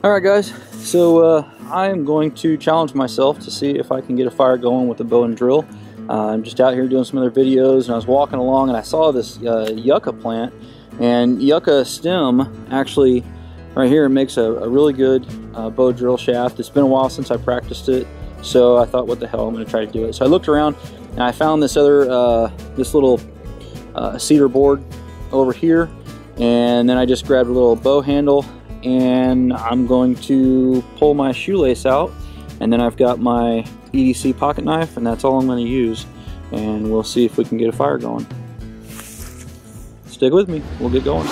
Alright guys, so I'm going to challenge myself to see if I can get a fire going with a bow and drill. I'm just out here doing some other videos, and I was walking along and I saw this yucca plant, and yucca stem actually right here makes a really good bow drill shaft. It's been a while since I practiced it, so I thought, what the hell, I'm going to try to do it. So I looked around and I found this other this little cedar board over here, and then I just grabbed a little bow handle, and I'm going to pull my shoelace out, and then I've got my EDC pocket knife, and that's all I'm going to use, and we'll see if we can get a fire going. Stick with me, we'll get going.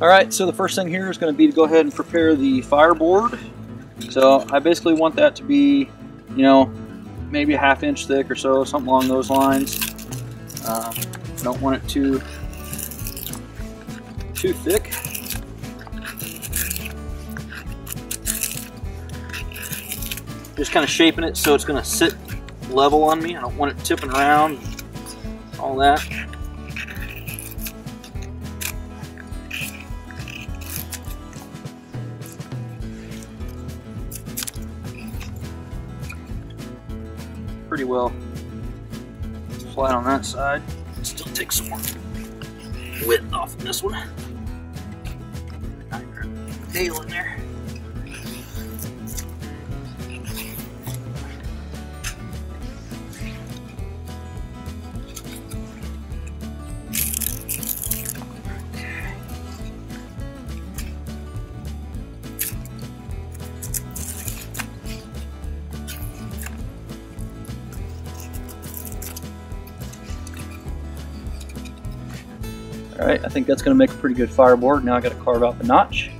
Alright, so the first thing here is going to be to go ahead and prepare the fireboard. So I basically want that to be, you know, maybe a ½ inch thick or so, something along those lines. Don't want it too thick. Just kind of shaping it so it's going to sit level on me. I don't want it tipping around, all that. Pretty well flat on that side. Still take some more width off of this one. Nail in there. Alright, I think that's going to make a pretty good fireboard. Now I got to carve out the notch.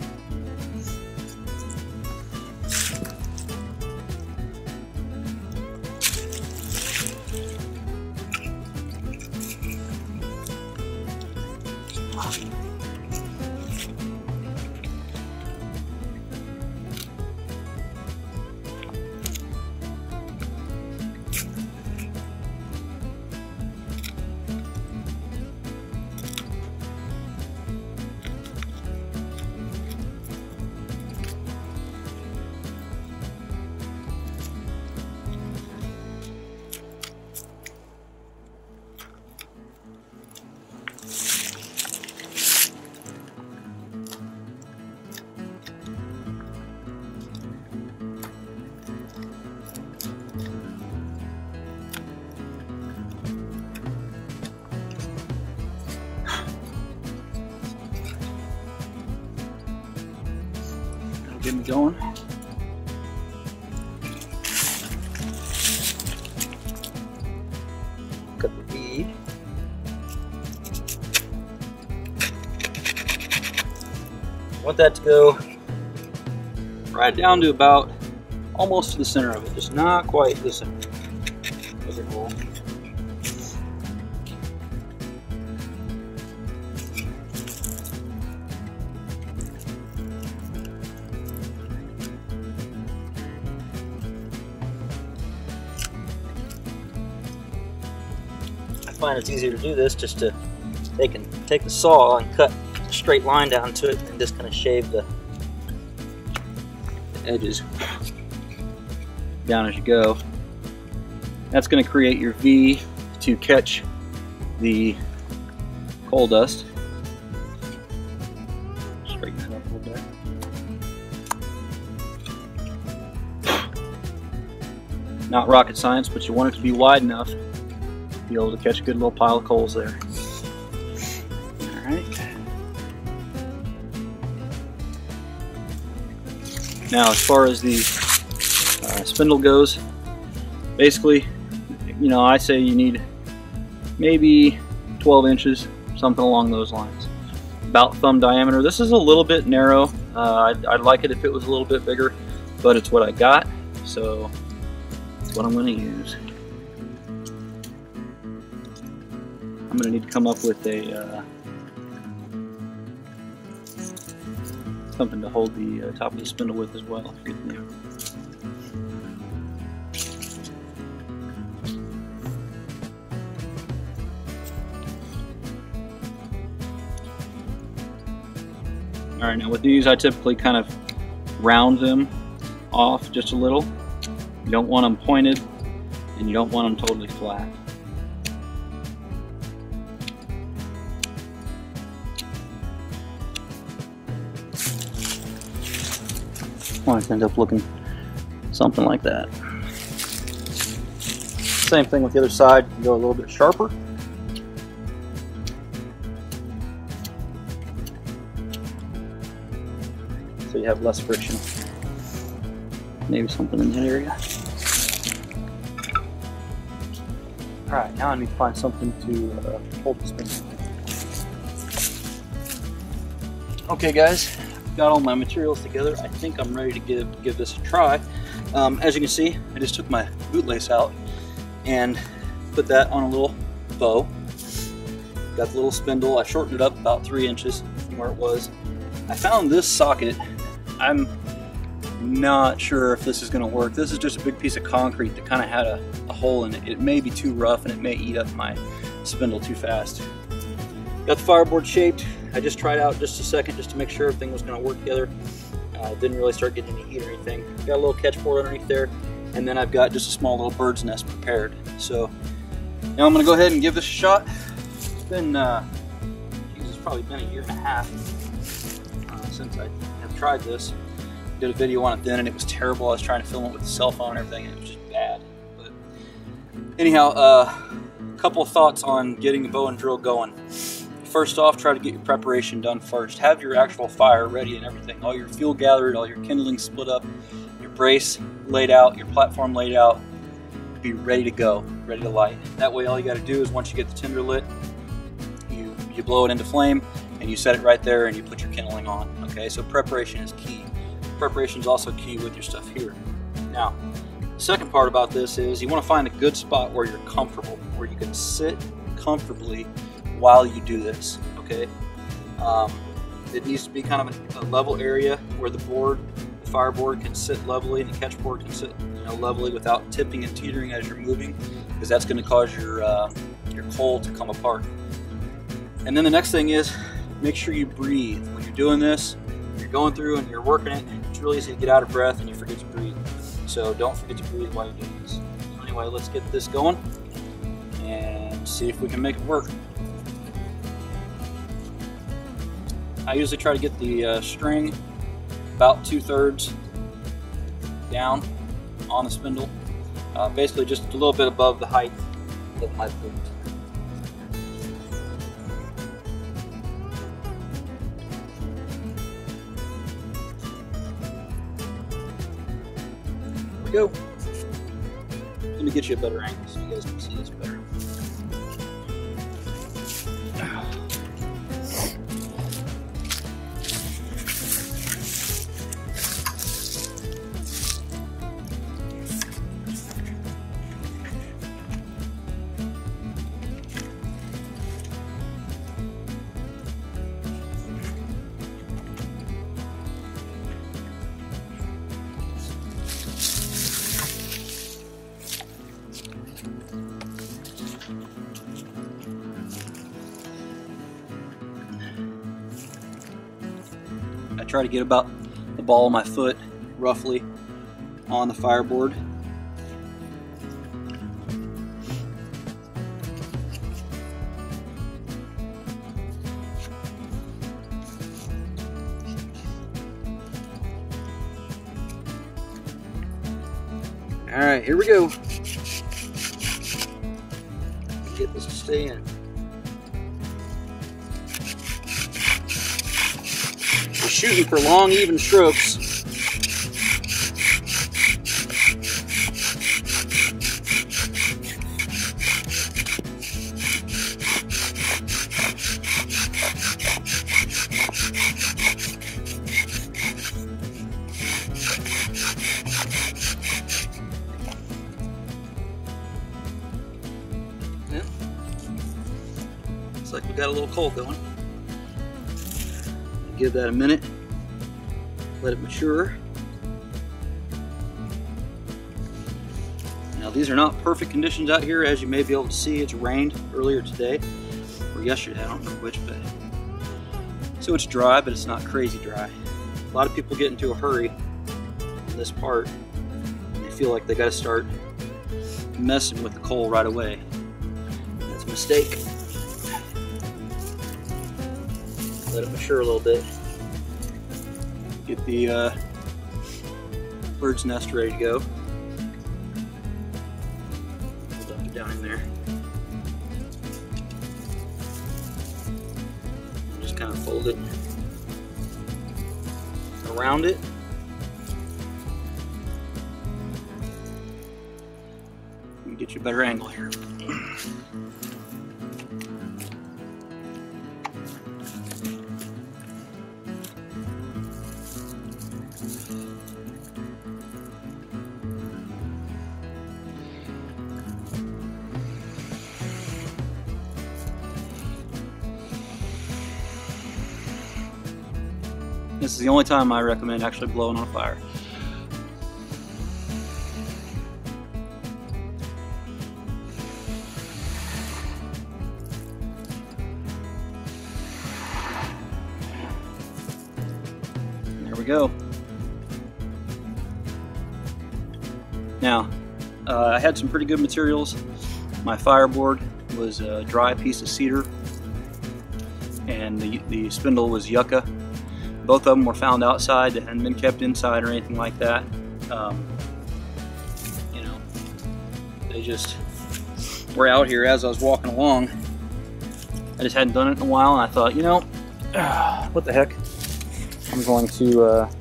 Get me going. Cut the V. Want that to go right down to about almost to the center of it, just not quite the center. Cool. I find it's easier to do this just to take the saw and cut a straight line down to it, and just kind of shave the edges down as you go. That's going to create your V to catch the coal dust. Straighten that up a little bit. Not rocket science, but you want it to be wide enough be able to catch a good little pile of coals there. Alright. Now, as far as the spindle goes, basically, you know, I say you need maybe 12 inches, something along those lines. About thumb diameter. This is a little bit narrow. I'd like it if it was a little bit bigger, but it's what I got, so that's what I'm going to use. I'm going to need to come up with a something to hold the top of the spindle with as well. Alright, now with these I typically kind of round them off just a little. You don't want them pointed and you don't want them totally flat. Want it to end up looking something like that. Same thing with the other side, you can go a little bit sharper. So you have less friction. Maybe something in that area. Alright, now I need to find something to hold the spindle. Okay guys, I've got all my materials together. I think I'm ready to give this a try. As you can see, I just took my bootlace out and put that on a little bow. Got the little spindle, I shortened it up about 3 inches from where it was. I found this socket. I'm not sure if this is going to work. This is just a big piece of concrete that kind of had a hole in it. It may be too rough and it may eat up my spindle too fast. Got the fireboard shaped. I just tried out just a second just to make sure everything was going to work together. Didn't really start getting any heat or anything. Got a little catch board underneath there, and then I've got just a small little bird's nest prepared. So now I'm going to go ahead and give this a shot. It's been, it's probably been 1.5 years since I have tried this. Did a video on it then and it was terrible. I was trying to film it with the cell phone and everything and it was just bad. But anyhow, a couple of thoughts on getting the bow and drill going. First off, try to get your preparation done first. Have your actual fire ready and everything. All your fuel gathered, all your kindling split up, your brace laid out, your platform laid out. Be ready to go, ready to light. That way all you got to do is once you get the tinder lit, you blow it into flame and you set it right there and you put your kindling on. Okay, so preparation is key. Preparation is also key with your stuff here. Now, the second part about this is you want to find a good spot where you're comfortable, where you can sit comfortably while you do this, okay? It needs to be kind of a level area where the fireboard can sit levelly and the catch board can sit levelly without tipping and teetering as you're moving, because that's going to cause your coal to come apart. And then the next thing is make sure you breathe. When you're doing this, you're going through and you're working it, it's really easy to get out of breath and you forget to breathe. So don't forget to breathe while you're doing this. So anyway, let's get this going and see if we can make it work. I usually try to get the string about 2/3 down on the spindle, basically just a little bit above the height of my boot. There we go. Let me get you a better angle so you guys can see this better. I try to get about the ball of my foot roughly on the fireboard. All right, here we go. Get this to stay in. We're shooting for long, even strokes. Yeah. Looks like we got a little coal going. Give that a minute. let it mature. Now these are not perfect conditions out here, as you may be able to see. It's rained earlier today, or yesterday, I don't know which, but so it's dry, but it's not crazy dry. A lot of people get into a hurry in this part, and they feel like they got to start messing with the coal right away. That's a mistake. Let it mature a little bit. Get the bird's nest ready to go. Dump it down in there. Just kind of fold it around it. Let me get you a better angle here. This is the only time I recommend actually blowing on a fire. There we go. Now, I had some pretty good materials. My fireboard was a dry piece of cedar, and the spindle was yucca. Both of them were found outside. They hadn't been kept inside or anything like that. You know, they just were out here as I was walking along. I just hadn't done it in a while, and I thought, you know, what the heck? I'm going to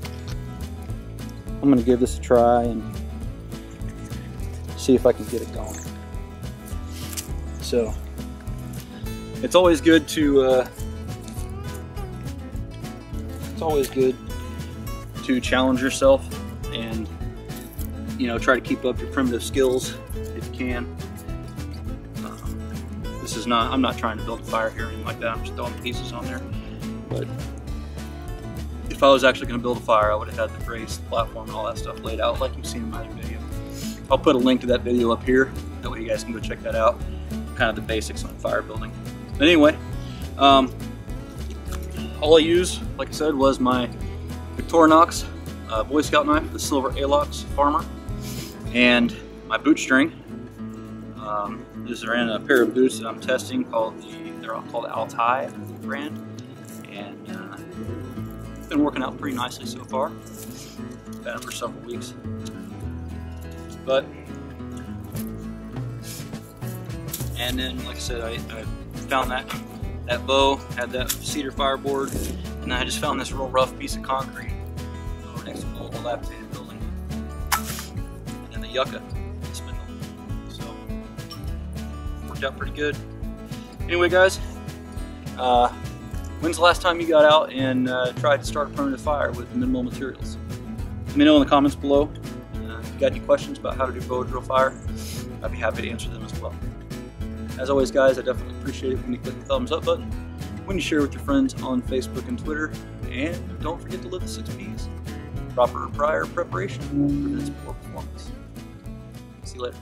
give this a try and see if I can get it going. So it's always good to challenge yourself and, you know, try to keep up your primitive skills if you can. I'm not trying to build a fire here or anything like that. I'm just throwing pieces on there. But if I was actually going to build a fire, I would have had the brace, the platform, and all that stuff laid out like you've seen in my other video. I'll put a link to that video up here. That way you guys can go check that out. Kind of the basics on fire building. But anyway, all I used, like I said, was my Victorinox Boy Scout knife, the silver Alox Farmer, and my boot string. These are in a pair of boots that I'm testing they're all called Altai brand, and been working out pretty nicely so far. Had them for several weeks. But, and then, like I said, I found that bow, had that cedar fireboard, and then I just found this real rough piece of concrete over next to the old dilapidated building, and then the yucca spindle. So worked out pretty good. Anyway, guys, when's the last time you got out and tried to start a primitive fire with minimal materials? Let me know in the comments below. If you got any questions about how to do bow drill fire, I'd be happy to answer them as well. As always, guys, I definitely appreciate it when you click the thumbs up button, when you share with your friends on Facebook and Twitter, and don't forget to live the 6 Ps. Proper prior preparation prevents poor performance. See you later.